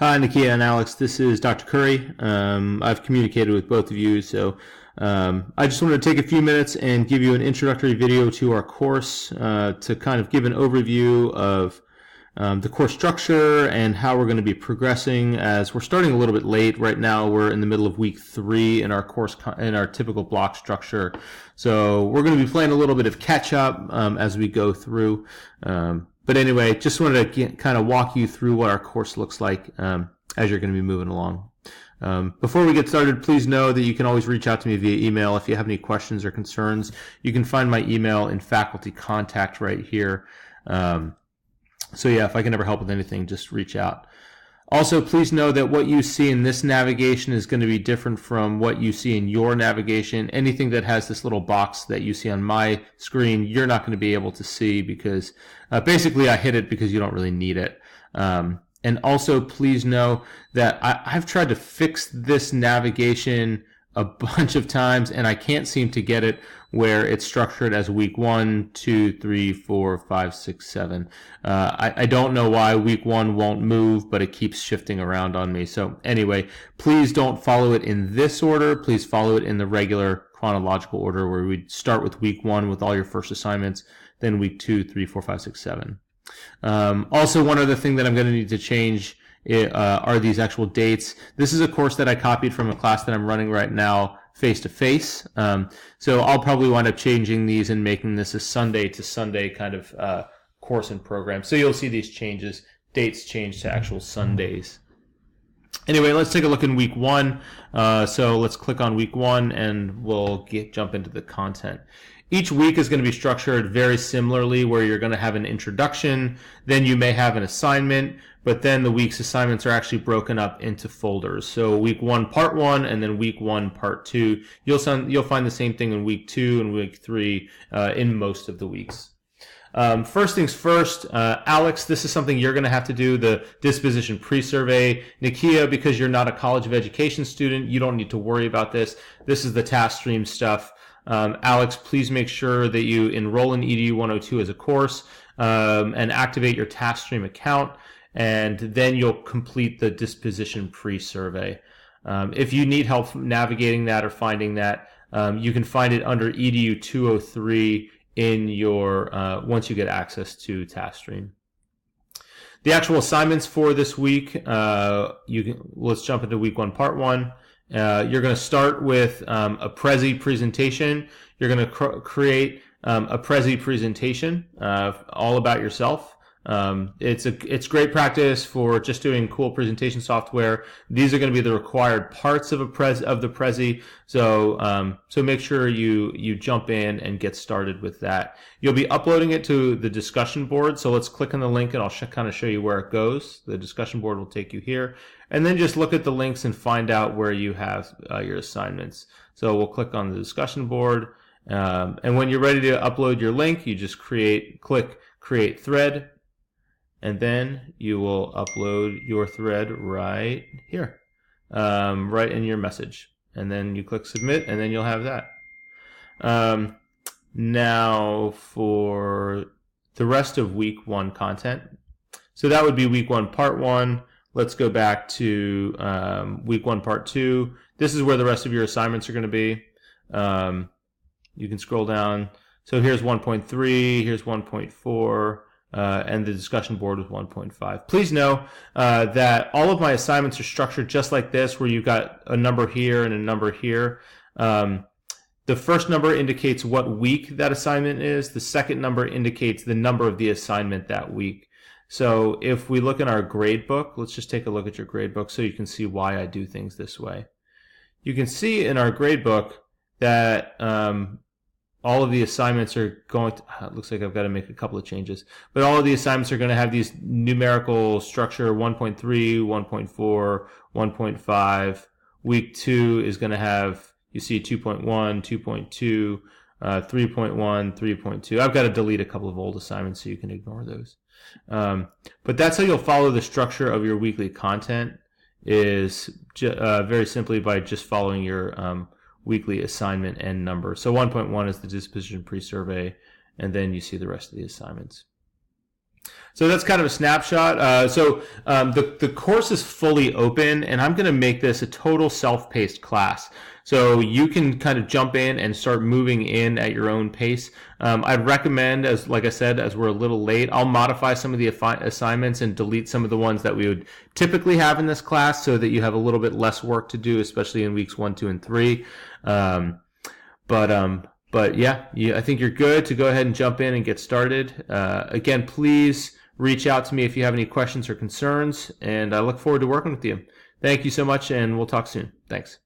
Hi, Nakia and Alex. This is Dr. Curry. I've communicated with both of you, so I just wanted to take a few minutes and give you an introductory video to our course to kind of give an overview of the course structure and how we're going to be progressing, as we're starting a little bit late. Right now we're in the middle of week 3 in our course, in our typical block structure. So we're going to be playing a little bit of catch up as we go through. But anyway, just wanted to kind of walk you through what our course looks like as you're going to be moving along. Before we get started, please know that you can always reach out to me via email if you have any questions or concerns. You can find my email in faculty contact right here. So yeah, if I can ever help with anything, just reach out. Also, please know that what you see in this navigation is going to be different from what you see in your navigation. Anything that has this little box that you see on my screen, you're not going to be able to see because basically I hid it because you don't really need it. And also, please know that I've tried to fix this navigation a bunch of times, and I can't seem to get it where it's structured as week 1, 2, 3, 4, 5, 6, 7. I don't know why week 1 won't move, but it keeps shifting around on me. So anyway, please don't follow it in this order. Please follow it in the regular chronological order, where we start with week 1 with all your first assignments, then week 2, 3, 4, 5, 6, 7. Also, one other thing that I'm going to need to change are these actual dates. This is a course that I copied from a class that I'm running right now face-to-face. So I'll probably wind up changing these and making this a Sunday to Sunday kind of course and program. So you'll see these changes, dates change to actual Sundays. Anyway, let's take a look in week 1. So let's click on week 1 and we'll jump into the content. Each week is going to be structured very similarly, where you're going to have an introduction, then you may have an assignment, but then the week's assignments are actually broken up into folders. So week 1 part 1 and then week 1 part 2. You'll find the same thing in week 2 and week 3 in most of the weeks. First things first, Alex, this is something you're going to have to do, the Disposition Pre-Survey. Nakia, because you're not a College of Education student, you don't need to worry about this. This is the task stream stuff. Alex, please make sure that you enroll in EDU 102 as a course and activate your task stream account, and then you'll complete the Disposition Pre-Survey. If you need help navigating that or finding that, you can find it under EDU 203 in your once you get access to TaskStream. The actual assignments for this week, let's jump into week 1 part 1. You're going to start with a Prezi presentation. You're going to create a Prezi presentation all about yourself. It's great practice for just doing cool presentation software. These are going to be the required parts of the Prezi. So make sure you jump in and get started with that. You'll be uploading it to the discussion board. So let's click on the link and I'll kind of show you where it goes. The discussion board will take you here, and then just look at the links and find out where you have your assignments. So we'll click on the discussion board, and when you're ready to upload your link, you just click create thread. And then you will upload your thread right here, right in your message. And then you click submit, and then you'll have that. Now for the rest of week 1 content. So that would be week 1 part 1. Let's go back to week 1 part 2. This is where the rest of your assignments are going to be. You can scroll down. So here's 1.3, here's 1.4. And the discussion board with 1.5. Please know that all of my assignments are structured just like this, where you've got a number here and a number here. The first number indicates what week that assignment is. The second number indicates the number of the assignment that week. So if we look in our grade book, let's just take a look at your grade book so you can see why I do things this way. You can see in our grade book that all of the assignments are going to, it looks like I've got to make a couple of changes, but all of the assignments are going to have these numerical structure: 1.3, 1.4, 1.5. Week 2 is going to have, you see 2.1, 2.2, 3.1, 3.2. I've got to delete a couple of old assignments so you can ignore those. But that's how you'll follow the structure of your weekly content, is very simply by just following your weekly assignment and number. So 1.1 is the Disposition Pre-Survey, and then you see the rest of the assignments. So that's kind of a snapshot. The course is fully open, and I'm going to make this a total self-paced class. So you can kind of jump in and start moving in at your own pace. I'd recommend, like I said, as we're a little late, I'll modify some of the assignments and delete some of the ones that we would typically have in this class so that you have a little bit less work to do, especially in weeks 1, 2, and 3. But yeah, I think you're good to go ahead and jump in and get started. Again, please reach out to me if you have any questions or concerns, and I look forward to working with you. Thank you so much, and we'll talk soon. Thanks.